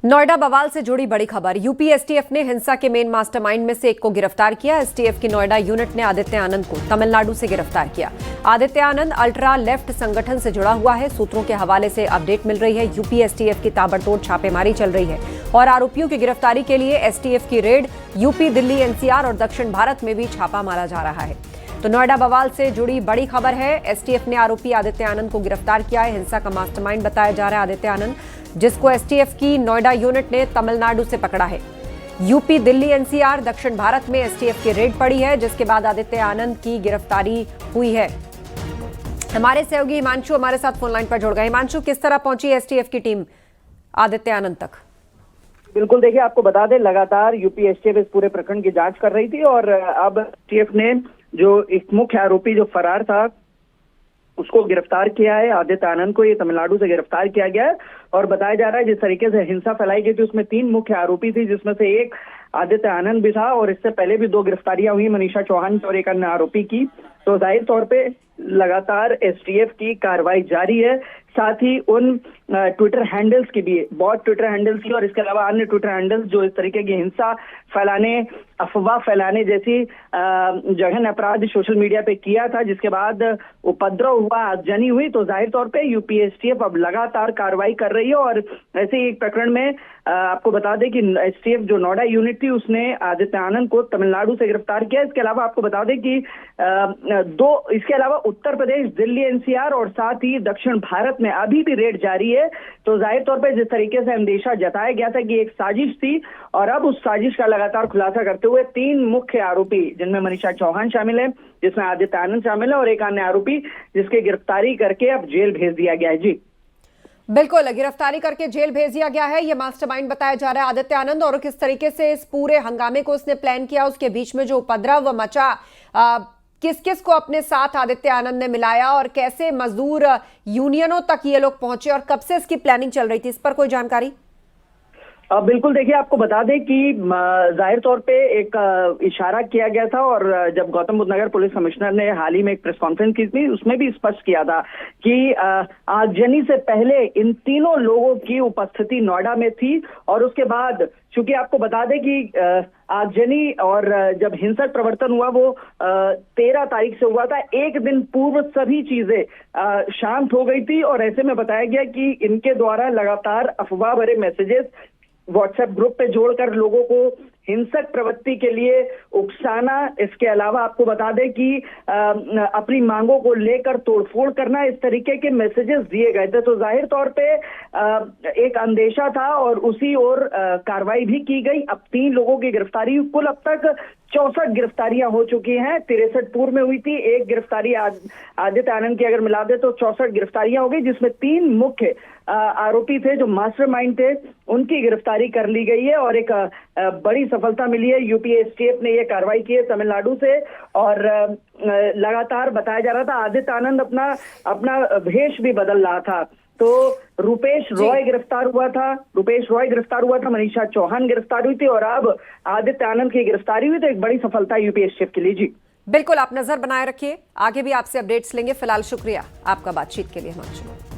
नोएडा बवाल से जुड़ी बड़ी खबर। यूपी एसटीएफ ने हिंसा के मेन मास्टरमाइंड में से एक को गिरफ्तार किया। एसटीएफ की नोएडा यूनिट ने आदित्य आनंद को तमिलनाडु से गिरफ्तार किया। आदित्य आनंद अल्ट्रा लेफ्ट संगठन से जुड़ा हुआ है। सूत्रों के हवाले से अपडेट मिल रही है। यूपी एसटीएफ की ताबड़तोड़ छापेमारी चल रही है और आरोपियों की गिरफ्तारी के लिए एसटीएफ की रेड यूपी, दिल्ली, एनसीआर और दक्षिण भारत में भी छापा मारा जा रहा है। तो नोएडा बवाल से जुड़ी बड़ी खबर है। एसटीएफ ने आरोपी आदित्य आनंद को गिरफ्तार किया है। हिंसा का मास्टरमाइंड बताया जा रहा है आदित्य आनंद, जिसको एसटीएफ की नोएडा यूनिट ने तमिलनाडु से पकड़ा है। यूपी, दिल्ली, एनसीआर, दक्षिण भारत में एसटीएफ की रेड पड़ी है, जिसके बाद आदित्य आनंद की गिरफ्तारी हुई है। हमारे सहयोगी हिमांशु हमारे साथ फोन लाइन पर जुड़ गए। हिमांशु, किस तरह पहुंची एसटीएफ की टीम आदित्य आनंद तक? बिल्कुल, देखिए आपको बता दें, लगातार यूपी एसटीएफ इस पूरे प्रकरण की जांच कर रही थी और अब एसटीएफ ने जो एक मुख्य आरोपी जो फरार था उसको गिरफ्तार किया है। आदित्य आनंद को ये तमिलनाडु से गिरफ्तार किया गया है और बताया जा रहा है जिस तरीके से हिंसा फैलाई गई थी उसमें 3 मुख्य आरोपी थी, जिसमें से एक आदित्य आनंद भी था और इससे पहले भी 2 गिरफ्तारियां हुई, मनीषा चौहान और एक अन्य आरोपी की। तो जाहिर तौर पे लगातार एसटीएफ की कार्रवाई जारी है। साथ ही उन ट्विटर हैंडल्स की भी, बॉट ट्विटर हैंडल्स की और इसके अलावा अन्य ट्विटर हैंडल्स जो इस तरीके की हिंसा फैलाने, अफवाह फैलाने जैसी जघन्य अपराध सोशल मीडिया पे किया था, जिसके बाद उपद्रव हुआ, आगजनी हुई। तो जाहिर तौर पे यूपी एसटीएफ अब लगातार कार्रवाई कर रही है और ऐसे ही एक प्रकरण में आपको बता दें कि एसटीएफ जो नोएडा यूनिट थी उसने आदित्य आनंद को तमिलनाडु से गिरफ्तार किया। इसके अलावा आपको बता दें कि इसके अलावा उत्तर प्रदेश, दिल्ली, एनसीआर और साथ ही दक्षिण भारत में अभी भी रेड जारी है। तो जाहिर तौर पर जिस तरीके से अंदेशा जताया गया था कि एक साजिश थी और अब उस साजिश का लगातार खुलासा करते हुए 3 मुख्य आरोपी, जिनमें मनीषा चौहान शामिल है, जिसमें आदित्य आनंद शामिल है और एक अन्य आरोपी जिसकी गिरफ्तारी करके अब जेल भेज दिया गया है। जी बिल्कुल, गिरफ्तारी करके जेल भेज दिया गया है। ये मास्टरमाइंड बताया जा रहा है आदित्य आनंद, और किस तरीके से इस पूरे हंगामे को उसने प्लान किया, उसके बीच में जो उपद्रव मचा, किस किस को अपने साथ आदित्य आनंद ने मिलाया और कैसे मजदूर यूनियनों तक ये लोग पहुंचे और कब से इसकी प्लानिंग चल रही थी, इस पर कोई जानकारी? बिल्कुल, देखिए आपको बता दें कि जाहिर तौर पे एक इशारा किया गया था और जब गौतम बुद्ध नगर पुलिस कमिश्नर ने हाल ही में एक प्रेस कॉन्फ्रेंस की थी उसमें भी स्पष्ट किया था कि आगजनी से पहले इन तीनों लोगों की उपस्थिति नोएडा में थी और उसके बाद, चूंकि आपको बता दें कि आगजनी और जब हिंसक प्रवर्तन हुआ वो 13 तारीख से हुआ था, एक दिन पूर्व सभी चीजें शांत हो गई थी और ऐसे में बताया गया कि इनके द्वारा लगातार अफवाह भरे मैसेजेस व्हाट्सएप ग्रुप पे जोड़कर लोगों को हिंसक प्रवृत्ति के लिए उकसाना, इसके अलावा आपको बता दें कि अपनी मांगों को लेकर तोड़फोड़ करना, इस तरीके के मैसेजेस दिए गए थे। तो जाहिर तौर पे एक अंदेशा था और उसी ओर कार्रवाई भी की गई। अब 3 लोगों की गिरफ्तारी, कुल अब तक 64 गिरफ्तारियां हो चुकी हैं। 63 पूर्व में हुई थी, एक गिरफ्तारी आदित्य आनंद की अगर मिला दे तो 64 गिरफ्तारियां हो गई, जिसमें 3 मुख्य आरोपी थे जो मास्टरमाइंड थे, उनकी गिरफ्तारी कर ली गई है और एक बड़ी सफलता मिली है। यूपी एसटीएफ ने यह कार्रवाई की है तमिलनाडु से और लगातार बताया जा रहा था आदित्य आनंद अपना भेष भी बदल रहा था। तो रुपेश रॉय गिरफ्तार हुआ था, मनीषा चौहान गिरफ्तार हुई थी और अब आदित्य आनंद की गिरफ्तारी हुई। तो एक बड़ी सफलता यूपी एसटीएफ के लिए। जी बिल्कुल, आप नजर बनाए रखिए, आगे भी आपसे अपडेट्स लेंगे। फिलहाल शुक्रिया आपका बातचीत के लिए हिमांशु।